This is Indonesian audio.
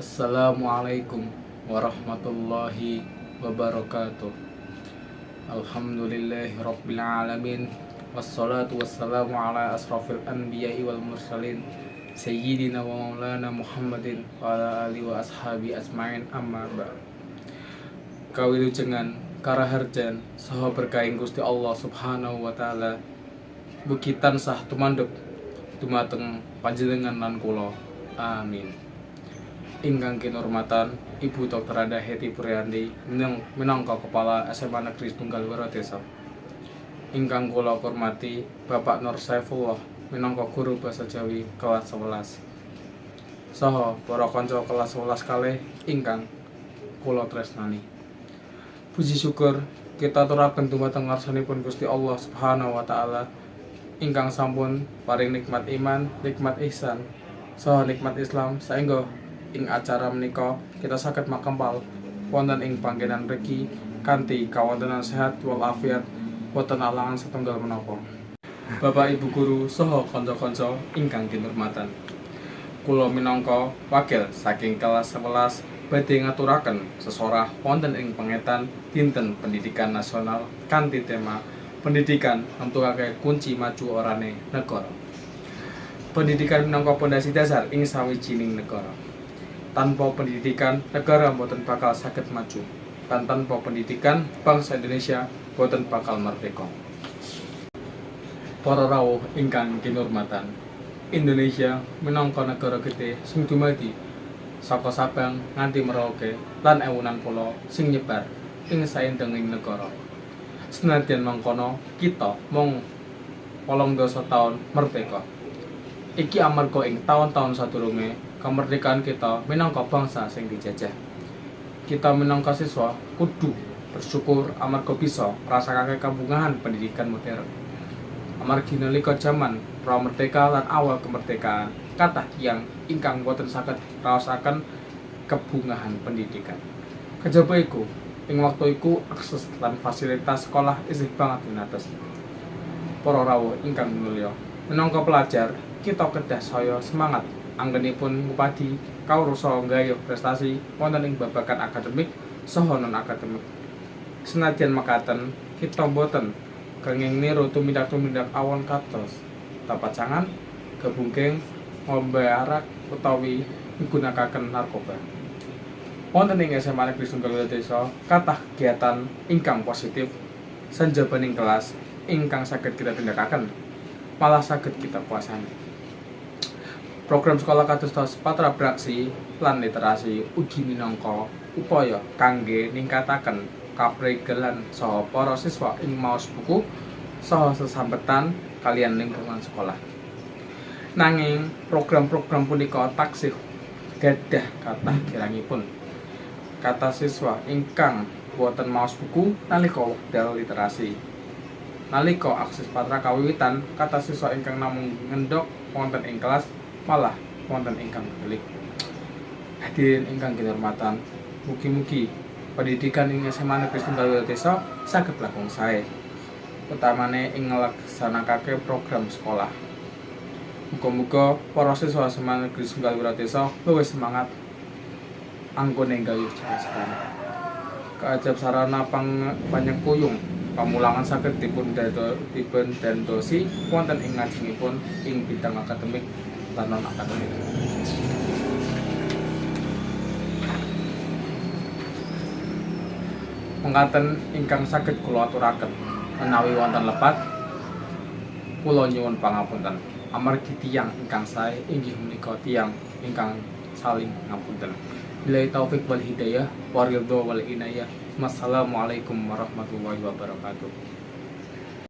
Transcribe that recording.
Assalamualaikum warahmatullahi wabarakatuh. Alhamdulillahi rabbil alamin. Wassalatu wassalamu ala asrafil anbiya'i wal mursalin Sayyidina wa maulana Muhammadin wa ala alihi wa ashabi asma'in amma ba'd. Kawilujengan karaharjan saha berkaing Gusti Allah Subhanahu wa taala bukitan sah tumandhep dumateng panjenengan lan kula. Amin. Ingkang kinurmatan Ibu Dr. Anda Heti Priandi minangka Kepala SMA Negeri Tunggal Wiradesa. Ingkang kula hormati Bapak Nur Saifullah minangka Guru Basa Jawi kelas 11. Saha para kanca kelas 11 kalih ingkang kula tresnani. Puji syukur kita aturaken dumateng ngarsanipun Gusti Allah Subhanahu wa taala ingkang sampun paring nikmat iman, nikmat ihsan, saha nikmat Islam saengga ing acara menika kita saged makempal wonten ing panggenan mriki kanthi kawontenan sehat walafiat boten alangan setunggal menapa. Bapak Ibu guru saha kanca-kanca ingkang kinurmatan. Kula minangka wakil saking kelas 11 badhe ngaturaken sesorah wonten ing pengetan dinten pendidikan nasional kanthi tema pendidikan nemtokake kunci maju orane negara. Pendidikan minangka pondasi dasar ing sawijining negara. Tanpa pendidikan, negara boten bakal saged maju. Dan tanpa pendidikan, bangsa Indonesia boten bakal merdeka. Para rawuh ingkang kinurmatan, Indonesia minangka negara gede sing dumadi saka Sabang nganti Merauke lan ewunan pulo sing nyebar ing saindenging negara. Senadyan mangkono, kita mung 18 taun merdeka. Iki amarga ing taun-taun sadurunge kemerdekaan kita minangka bangsa sing dijajah. Kita minangka siswa kudu bersyukur amarga bisa rasakake kabungahan pendidikan modern. Amargi nalika jaman pramerdeka lan awal kemerdekaan kathah tiyang ingkang boten saged raosaken kebungahan pendidikan. Kejaba iku, ing waktu iku akses lan fasilitas sekolah isih banget minates. Para rawuh ingkang mulya, minangka pelajar kita kedah saya semangat anggenipun ngupadi kawrusa nggayuh prestasi wonten ing babagan akademik saha non akademik. Senadyan makaten kita boten kenging niru tumindak-tumindak awon kados tapacangan, gebungking, ngombe arak utawi migunakaken narkoba. Wonten ing SMA Negeri Tunggal Wiradesa kathah kegiatan ingkang positif sanjabaning kelas ingkang saged kita tindakaken malah saged kita kuasani. Program sekolah kados patra beraksi lan literasi ugi minangka upaya kangge ningkataken kaprigelan saha para siswa ing maos buku saha sesambetan kaliyan lingkungan sekolah. Nanging program-program punika taksih gadah kathah kirangipun. Kata siswa ingkang boten maos buku nalika wekdal literasi. Nalika akses patra kawiwitan kata siswa ingkang namung ngendhok wonten ing kelas malah wonten ingkang belik. Hadirin ingkang kinurmatan, mugi-mugi pendidikan ing SMA Negeri Tunggal Wiradesa saged langkung sae, utamane ing nglaksanakake program sekolah. Muga-muga para siswa SMA Negeri Tunggal Wiradesa luwih semangat anggone nggayuh cita-citane. Kaajab sarana panyengkuyung pamulangan saged dipun dandosi wonten ing ngajengipun ing bidang akademik lan non akademik. Mengkaten ingkang saged kula aturaken menawi wonten lepat kula nyuwun pangapunten amargi tiyang ingkang sae inggih menika tiyang ingkang saling ngapunten. Billahi taufik wal hidayah wa ridho wal inayah. Wassalamualaikum warahmatullahi wabarakatuh.